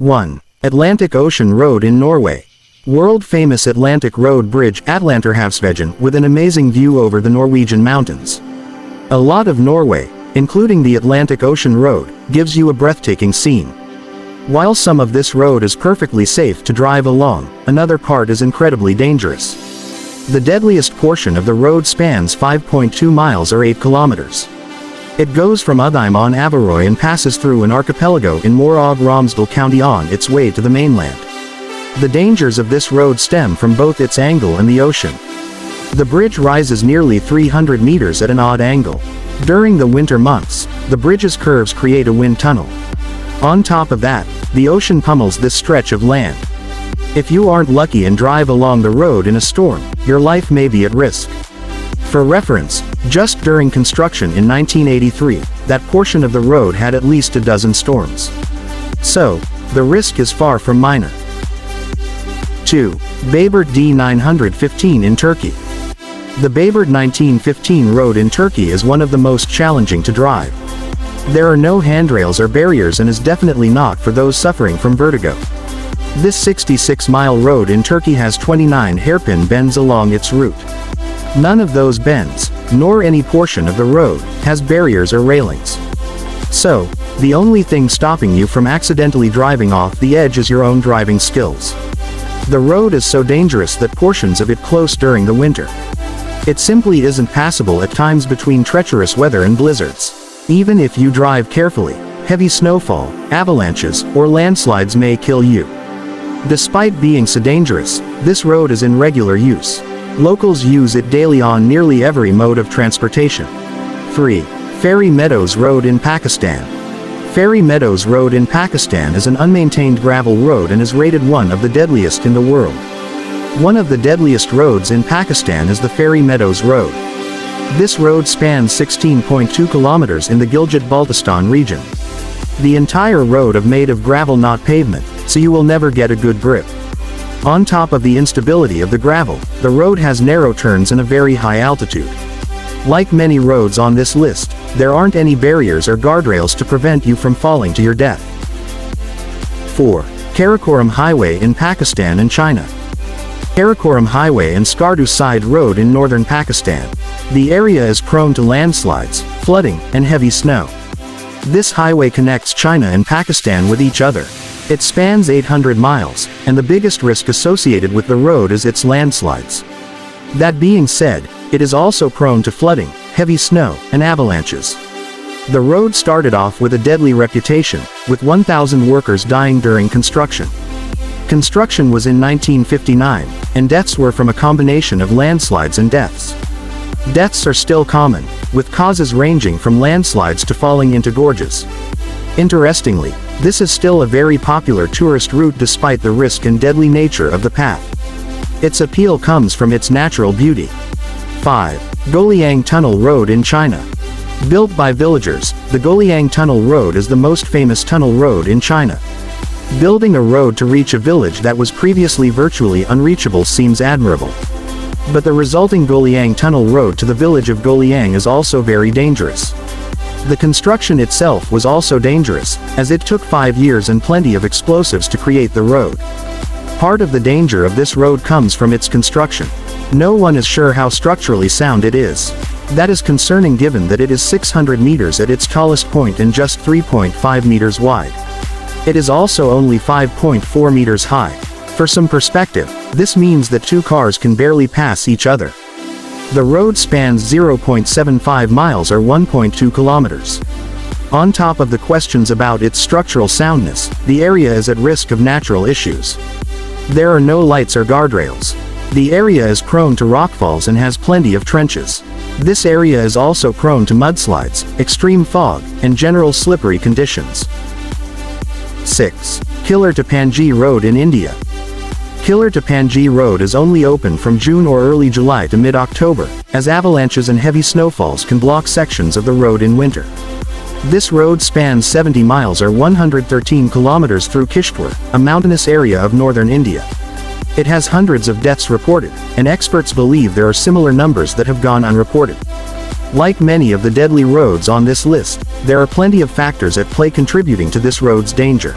1. Atlantic Ocean Road in Norway. World-famous Atlantic Road Bridge Atlanterhavsveien with an amazing view over the Norwegian mountains. A lot of Norway, including the Atlantic Ocean Road, gives you a breathtaking scene. While some of this road is perfectly safe to drive along, another part is incredibly dangerous. The deadliest portion of the road spans 5.2 miles or 8 kilometers. It goes from Udheim on Averøy and passes through an archipelago in Møre og Romsdal County on its way to the mainland. The dangers of this road stem from both its angle and the ocean. The bridge rises nearly 300 meters at an odd angle. During the winter months, the bridge's curves create a wind tunnel. On top of that, the ocean pummels this stretch of land. If you aren't lucky and drive along the road in a storm, your life may be at risk. For reference, just during construction in 1983, that portion of the road had at least a dozen storms. So, the risk is far from minor. 2. Bayburt D915 in Turkey. The Bayburt 1915 road in Turkey is one of the most challenging to drive. There are no handrails or barriers and is definitely not for those suffering from vertigo. This 66-mile road in Turkey has 29 hairpin bends along its route. None of those bends, nor any portion of the road, has barriers or railings. So, the only thing stopping you from accidentally driving off the edge is your own driving skills. The road is so dangerous that portions of it close during the winter. It simply isn't passable at times between treacherous weather and blizzards. Even if you drive carefully, heavy snowfall, avalanches, or landslides may kill you. Despite being so dangerous, this road is in regular use. Locals use it daily on nearly every mode of transportation. 3. Ferry Meadows Road in Pakistan. Ferry Meadows Road in Pakistan is an unmaintained gravel road and is rated one of the deadliest in the world. One of the deadliest roads in Pakistan is the Ferry Meadows Road. This road spans 16.2 kilometers in the Gilgit-Baltistan region. The entire road is made of gravel, not pavement, so you will never get a good grip. On top of the instability of the gravel, the road has narrow turns and a very high altitude. Like many roads on this list, there aren't any barriers or guardrails to prevent you from falling to your death. 4. Karakoram Highway in Pakistan and China. Karakoram Highway and Scariest Side Road in northern Pakistan. The area is prone to landslides, flooding, and heavy snow. This highway connects China and Pakistan with each other. It spans 800 miles, and the biggest risk associated with the road is its landslides. That being said, it is also prone to flooding, heavy snow, and avalanches. The road started off with a deadly reputation, with 1,000 workers dying during construction. Construction was in 1959, and deaths were from a combination of landslides and deaths. Deaths are still common, with causes ranging from landslides to falling into gorges. Interestingly, this is still a very popular tourist route despite the risk and deadly nature of the path. Its appeal comes from its natural beauty. 5. Guoliang Tunnel Road in China. Built by villagers, the Guoliang Tunnel Road is the most famous tunnel road in China. Building a road to reach a village that was previously virtually unreachable seems admirable. But the resulting Guoliang Tunnel Road to the village of Guoliang is also very dangerous. The construction itself was also dangerous, as it took 5 years and plenty of explosives to create the road. Part of the danger of this road comes from its construction. No one is sure how structurally sound it is. That is concerning given that it is 600 meters at its tallest point and just 3.5 meters wide. It is also only 5.4 meters high. For some perspective, this means that two cars can barely pass each other. The road spans 0.75 miles or 1.2 kilometers. On top of the questions about its structural soundness, the area is at risk of natural issues. There are no lights or guardrails. The area is prone to rockfalls and has plenty of trenches. This area is also prone to mudslides, extreme fog, and general slippery conditions. 6. Killar to Pangi Road in India. Killar to Pangi Road is only open from June or early July to mid-October, as avalanches and heavy snowfalls can block sections of the road in winter. This road spans 70 miles or 113 kilometers through Kishtwar, a mountainous area of northern India. It has hundreds of deaths reported, and experts believe there are similar numbers that have gone unreported. Like many of the deadly roads on this list, there are plenty of factors at play contributing to this road's danger.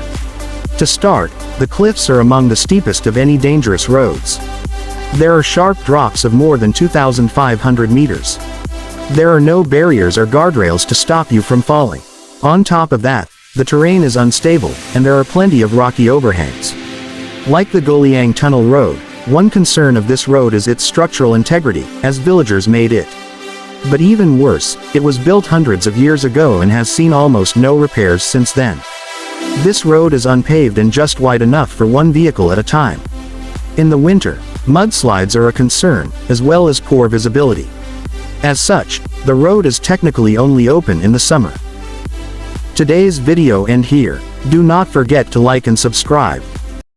To start, the cliffs are among the steepest of any dangerous roads. There are sharp drops of more than 2,500 meters. There are no barriers or guardrails to stop you from falling. On top of that, the terrain is unstable, and there are plenty of rocky overhangs. Like the Guoliang Tunnel Road, one concern of this road is its structural integrity, as villagers made it. But even worse, it was built hundreds of years ago and has seen almost no repairs since then. This road is unpaved and just wide enough for one vehicle at a time. In the winter, mudslides are a concern, as well as poor visibility. As such, the road is technically only open in the summer. Today's video ends here. Do not forget to like and subscribe.